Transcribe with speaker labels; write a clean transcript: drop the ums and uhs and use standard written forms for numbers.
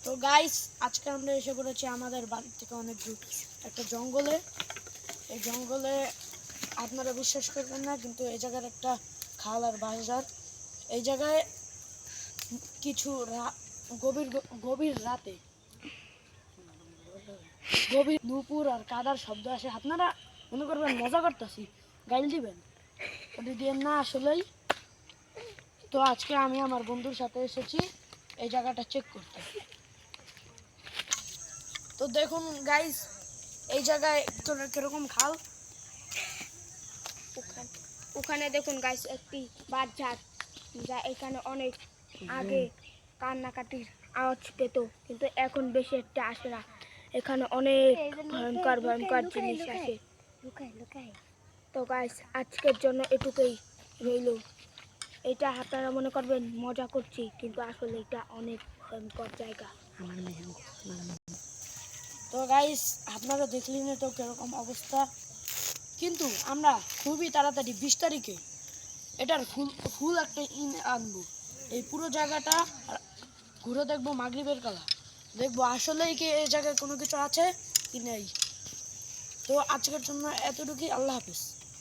Speaker 1: তো গাইস, আজকে আমরা এসে পড়েছি আমাদের বাড়ি থেকে অনেক দূর একটা জঙ্গলে। এই জঙ্গলে আপনারা বিশ্বাস করবেন না, কিন্তু এই জায়গার একটা খাল আর বাজার। এই জায়গায় কিছু গভীর গভীর রাতে গভীর নুপুর আর কাদার শব্দ আসে। আপনারা মনে করবেন মজা করতেছি, গাইল দিবেন, ওটি দিয়ে না আসলেই। তো আজকে আমি আমার বন্ধুর সাথে এসেছি এই জায়গাটা চেক করতে। তো দেখুন গাইস, এই জায়গায় কিরকম খাল।
Speaker 2: ওখানে দেখুন গাইস একটি বাচ্চার যা এখানে অনেক আগে কান্নাকাটির আওয়াজ পেত, কিন্তু এখন বেশি একটা আসে না। এখানে অনেক ভয়ঙ্কর ভয়ঙ্কর জিনিস আসে। তো গাইস, আজকের জন্য এটুকুই রইল। এটা আপনারা মনে করবেন মজা করছি, কিন্তু আসলে এটা অনেক ভয়ঙ্কর জায়গা।
Speaker 1: তো গাইস, আপনারা দেখলেন তো কিরকম অবস্থা। কিন্তু আমরা খুবই তাড়াতাড়ি 20 তারিখে এটার ফুল একটা আনবো। এই পুরো জায়গাটা ঘুরে দেখবো মাগরিবের কালা, দেখবো আসলেই কি এই জায়গায় কোনো কিছু আছে কি নেই। তো আজকের জন্য এতটুকুই। আল্লাহ হাফিজ।